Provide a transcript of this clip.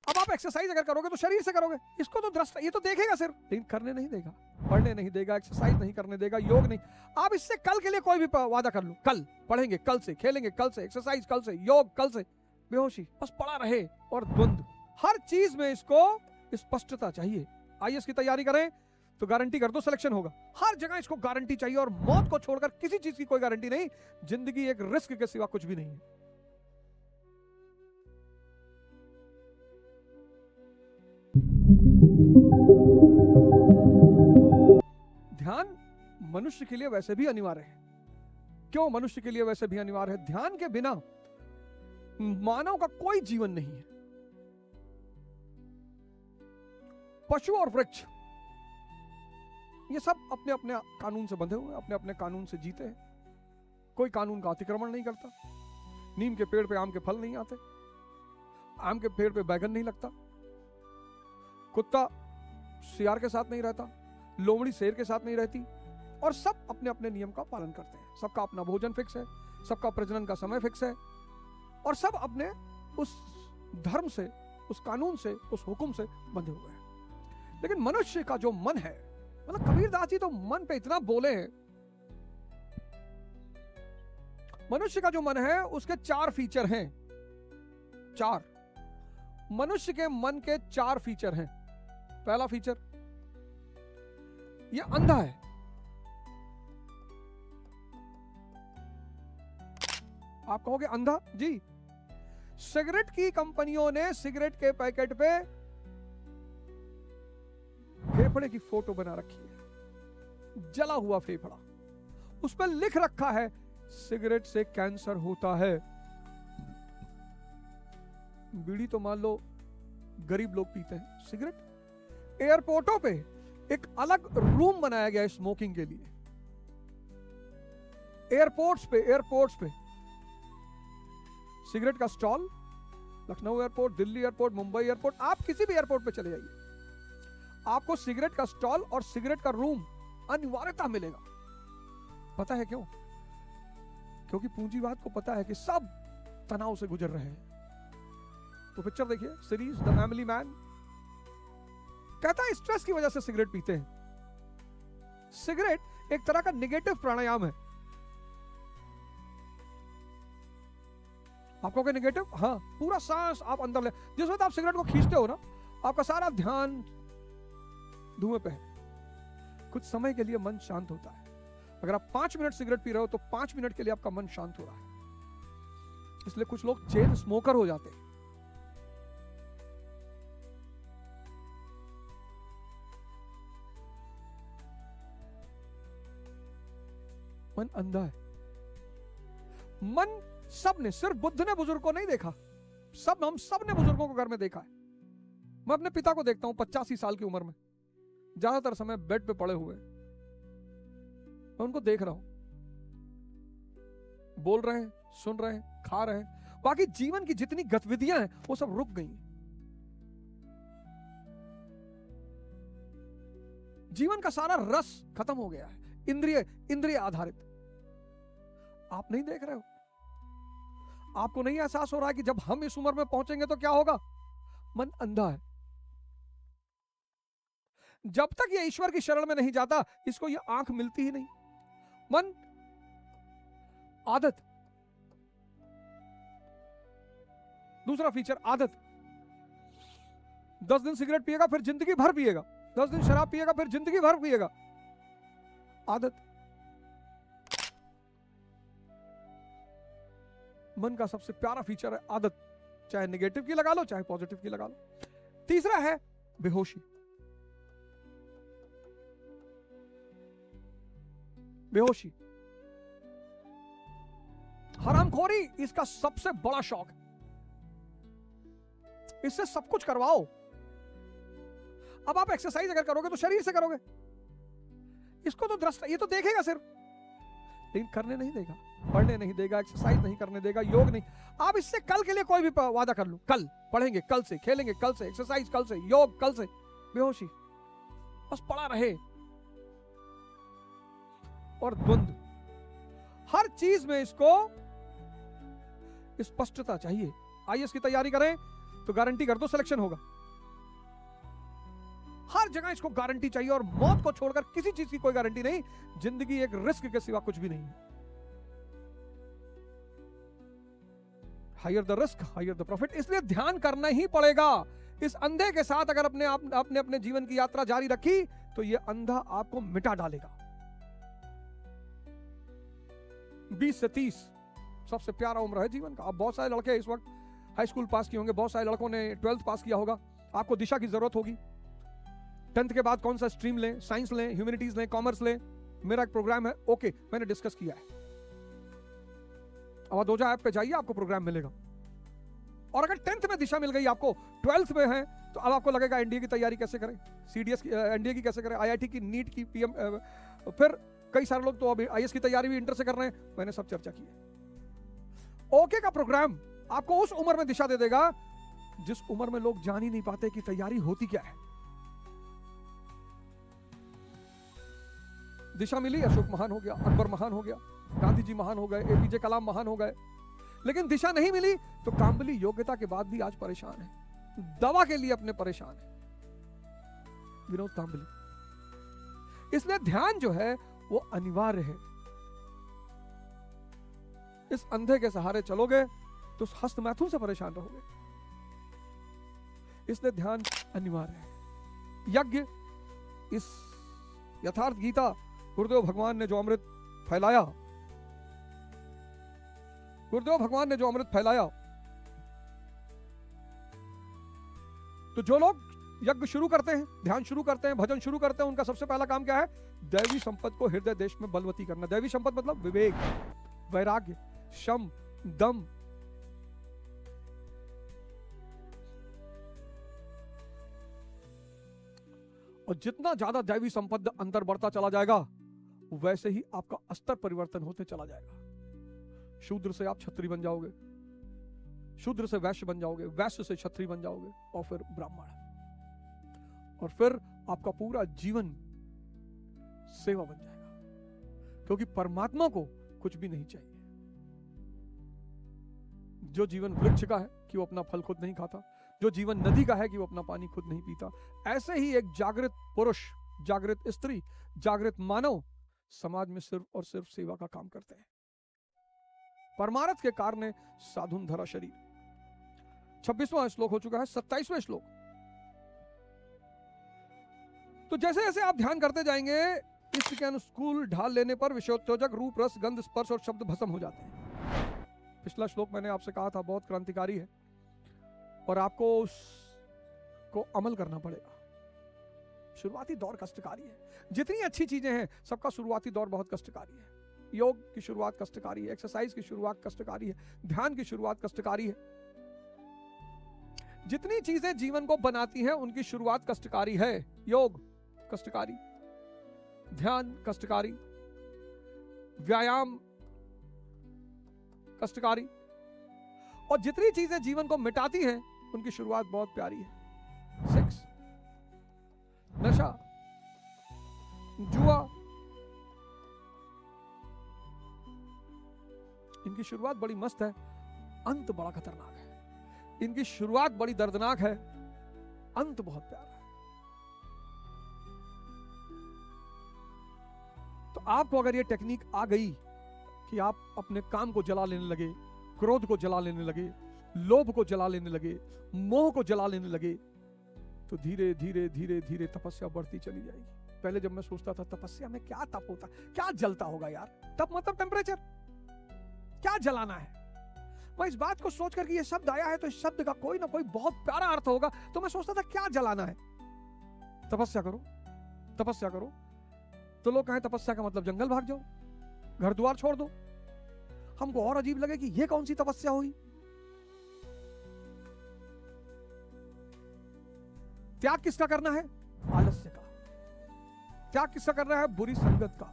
अब आप एक्सरसाइज अगर करोगे तो शरीर से करोगे, इसको तो दृष्टा, ये तो देखेगा सिर्फ, लेकिन करने नहीं देगा, पढ़ने नहीं देगा, एक्सरसाइज नहीं करने देगा, योग नहीं। आप इससे कल के लिए कोई भी वादा कर लो, कल पढ़ेंगे, कल से खेलेंगे, कल से एक्सरसाइज, कल से योग, कल से बेहोशी, बस पड़ा रहे। और द्वंद्व, हर चीज में इसको स्पष्टता चाहिए। आईएएस की तैयारी करें तो गारंटी कर दो सिलेक्शन होगा, हर जगह इसको गारंटी चाहिए। और मौत को छोड़कर किसी चीज की कोई गारंटी नहीं। जिंदगी एक रिस्क के सिवा कुछ भी नहीं है। ध्यान मनुष्य के लिए वैसे भी अनिवार्य है। क्यों मनुष्य के लिए वैसे भी अनिवार्य है? ध्यान के बिना मानव का कोई जीवन नहीं है। पशु और वृक्ष ये सब अपने अपने कानून से बंधे हुए, अपने अपने कानून से जीते हैं। कोई कानून का अतिक्रमण नहीं करता। नीम के पेड़ पे आम के फल नहीं आते, आम के पेड़ पे बैगन नहीं लगता, कुत्ता सियार के साथ नहीं रहता, लोमड़ी शेर के साथ नहीं रहती। और सब अपने अपने नियम का पालन करते हैं। सबका अपना भोजन फिक्स है, सबका प्रजनन का समय फिक्स है, और सब अपने उस धर्म से, उस कानून से, उस हुक्म से बंधे हुए हैं। लेकिन मनुष्य का जो मन है, मतलब कबीरदास जी तो मन पे इतना बोले हैं। मनुष्य का जो मन है उसके 4 फीचर हैं। 4 मनुष्य के मन के 4 फीचर हैं। पहला फीचर, ये अंधा है। आप कहोगे अंधा जी, सिगरेट की कंपनियों ने सिगरेट के पैकेट पे फेफड़े की फोटो बना रखी है, जला हुआ फेफड़ा। उस पर लिख रखा है सिगरेट से कैंसर होता है। बीड़ी तो मान लो गरीब लोग पीते हैं, सिगरेट। एयरपोर्टों पे एक अलग रूम बनाया गया है स्मोकिंग के लिए। एयरपोर्ट्स पे सिगरेट का stall, Lucknow airport, Delhi airport, Mumbai airport, आप किसी भी एयरपोर्ट पे चले जाइए, आपको सिगरेट का स्टॉल और सिगरेट का रूम अनिवार्यता मिलेगा। पता है क्यों? क्योंकि पूंजीवाद को पता है कि सब तनाव से गुजर रहे हैं। तो पिक्चर देखिए, सीरीज द फैमिली मैन, कहता है स्ट्रेस की वजह से सिगरेट पीते हैं। सिगरेट एक तरह का नेगेटिव प्राणायाम है। आपको क्या नेगेटिव? हाँ, पूरा सांस आप अंदर ले। जिस वक्त आप सिगरेट को खींचते हो ना, आपका सारा ध्यान धुएं पे है। कुछ समय के लिए मन शांत होता है। अगर आप 5 मिनट सिगरेट पी रहे हो तो 5 मिनट के लिए आपका मन शांत हो रहा है। इसलिए कुछ लोग चेन स्मोकर हो जाते हैं। मन अंधा है। मन सबने, सिर्फ बुद्ध ने बुजुर्ग को नहीं देखा, हम सब ने बुजुर्गों को घर में देखा है। मैं अपने पिता को देखता हूं 85 साल की उम्र में, ज्यादातर समय बेड पे पड़े हुए। मैं उनको देख रहा हूं, बोल रहे हैं, सुन रहे हैं, खा रहे हैं, बाकी जीवन की जितनी गतिविधियां हैं वो सब रुक गई। जीवन का सारा रस खत्म हो गया है, इंद्रिय आधारित। आप नहीं देख रहे हो, आपको नहीं एहसास हो रहा है कि जब हम इस उम्र में पहुंचेंगे तो क्या होगा? मन अंधा है। जब तक ये ईश्वर की शरण में नहीं जाता, इसको ये आंख मिलती ही नहीं। मन आदत, दूसरा फीचर आदत। 10 दिन सिगरेट पिएगा फिर जिंदगी भर पिएगा, 10 दिन शराब पिएगा फिर जिंदगी भर पिएगा। आदत। मन का सबसे प्यारा फीचर है आदत, चाहे नेगेटिव की लगा लो चाहे पॉजिटिव की लगा लो। तीसरा है बेहोशी। बेहोशी, हरामखोरी इसका सबसे बड़ा शौक है। इससे सब कुछ करवाओ। अब आप एक्सरसाइज अगर करोगे तो शरीर से करोगे, इसको तो दृष्टा, ये तो देखेगा सिर्फ, लेकिन करने नहीं देगा, पढ़ने नहीं देगा, एक्सरसाइज नहीं करने देगा, योग नहीं। आप इससे कल के लिए कोई भी वादा कर लो, कल पढ़ेंगे, कल से खेलेंगे, कल से एक्सरसाइज, कल से योग, कल से बेहोशी, बस पड़ा रहे। और द्वंद्व, हर चीज में इसको स्पष्टता चाहिए। आईएएस की तैयारी करें तो गारंटी कर दो सिलेक्शन होगा। हर जगह इसको गारंटी चाहिए, और मौत को छोड़कर किसी चीज की कोई गारंटी नहीं। जिंदगी एक रिस्क के सिवा कुछ भी नहीं है। Higher the risk higher the profit, इसलिए ध्यान करना ही पड़ेगा। इस अंधे के साथ अगर अपने जीवन की यात्रा जारी रखी तो ये अंधा आपको मिटा डालेगा। 20 से 30 सबसे प्यारा उम्र है जीवन का। अब बहुत सारे लड़के इस वक्त हाई स्कूल पास किए होंगे, बहुत सारे लड़कों ने 12th पास किया होगा। आपको दिशा की जरूरत होगी। 10th के बाद कौन सा स्ट्रीम लें, साइंस लें, ह्यूमैनिटीज लें, कॉमर्स लें। मेरा एक प्रोग्राम है, ओके, मैंने डिस्कस किया है। अवधोजा ऐप पे जाइए, आपको प्रोग्राम मिलेगा। और अगर 10th में दिशा मिल गई आपको, 12th में है, तो अब आपको लगेगा एनडीए की तैयारी कैसे करें, सीडीएस की, एनडीए की कैसे करें, आईआईटी की, नीट की, पीएम, फिर कई सारे लोग तो अभी आईएएस की तैयारी भी इंटर से कर रहे हैं। मैंने सब चर्चा की है। ओके का प्रोग्राम आपको उस उम्र में दिशा दे देगा जिस उम्र में लोग जान ही नहीं पाते कि तैयारी होती क्या है। दिशा मिली, अशोक महान हो गया, अकबर महान हो गया, गांधी जी महान हो गए, एपीजे कलाम महान हो गए। लेकिन दिशा नहीं मिली तो कांबली योग्यता के बाद भी आज परेशान है, दवा के लिए अपने परेशान है, विनोद कांबली। इसलिए ध्यान जो है वो अनिवार्य है। इस अंधे के सहारे चलोगे तो हस्त मैथुन से परेशान रहोगे। इसलिए ध्यान अनिवार्य है। यज्ञ, इस यथार्थ गीता गुरुदेव भगवान ने जो अमृत फैलाया, गुरुदेव भगवान ने जो अमृत फैलाया, तो जो लोग यज्ञ शुरू करते हैं, ध्यान शुरू करते हैं, भजन शुरू करते हैं, उनका सबसे पहला काम क्या है? दैवी संपत्ति को हृदय देश में बलवती करना। दैवी संपत्ति मतलब विवेक, वैराग्य, शम, दम। और जितना ज्यादा दैवी संपत्ति अंदर बढ़ता चला जाएगा, वैसे ही आपका स्तर परिवर्तन होते चला जाएगा। शूद्र से आप क्षत्रिय बन जाओगे, शूद्र से वैश्य बन जाओगे, वैश्य से क्षत्रिय बन जाओगे, और फिर ब्राह्मण, और फिर आपका पूरा जीवन सेवा बन जाएगा। क्योंकि परमात्मा को कुछ भी नहीं चाहिए। जो जीवन वृक्ष का है कि वो अपना फल खुद नहीं खाता, जो जीवन नदी का है कि वो अपना पानी खुद नहीं पीता, ऐसे ही एक जागृत पुरुष, जागृत स्त्री, जागृत मानव समाज में सिर्फ और सिर्फ सेवा का काम करते हैं। परमार्थ के कारण साधुन धरा शरीर। 26वां श्लोक हो चुका है, 27वां श्लोक। तो जैसे जैसे आप ध्यान करते जाएंगे, इष्ट के अनुकूल ढाल लेने पर विषयोत्तेजक रूप, रस, गंध, स्पर्श और शब्द भस्म हो जाते हैं। पिछला श्लोक मैंने आपसे कहा था बहुत क्रांतिकारी है, और आपको उसको अमल करना पड़ेगा। शुरुआती दौर कष्टकारी है। जितनी अच्छी चीजें हैं, सबका शुरुआती दौर बहुत कष्टकारी है। योग की शुरुआत कष्टकारी है, एक्सरसाइज की शुरुआत कष्टकारी है, ध्यान की शुरुआत कष्टकारी है। जितनी चीजें जीवन को बनाती हैं, उनकी शुरुआत कष्टकारी है। योग कष्टकारी, ध्यान कष्टकारी, व्यायाम कष्टकारी, और जितनी चीजें जीवन को मिटाती हैं, उनकी शुरुआत बहुत प्यारी है। सेक्स, नशा, जुआ, इनकी शुरुआत बड़ी मस्त है, अंत बड़ा खतरनाक है। इनकी शुरुआत बड़ी दर्दनाक है, अंत बहुत प्यारा है। तो आपको अगर ये टेक्निक आ गई कि आप अपने काम को जला लेने लगे, क्रोध को जला लेने लगे, लोभ को जला लेने लगे, मोह को जला लेने लगे, तो धीरे धीरे धीरे धीरे तपस्या बढ़ती चली जाएगी। पहले जब मैं सोचता था तपस्या में क्या तप होता, क्या जलता होगा यार, तप मतलब टेम्परेचर, क्या जलाना है। मैं इस बात को सोच करके ये शब्द आया है, तो इस शब्द का कोई ना कोई बहुत प्यारा अर्थ होगा, तो मैं सोचता था क्या जलाना है। तपस्या करो, तपस्या करो, तो लोग कहें तपस्या का मतलब जंगल भाग जाओ, घर द्वार छोड़ दो। हमको और अजीब लगे कि ये कौन सी तपस्या हुई। त्याग किसका करना है? आलस्य का। त्याग किसका करना है? बुरी संगत का।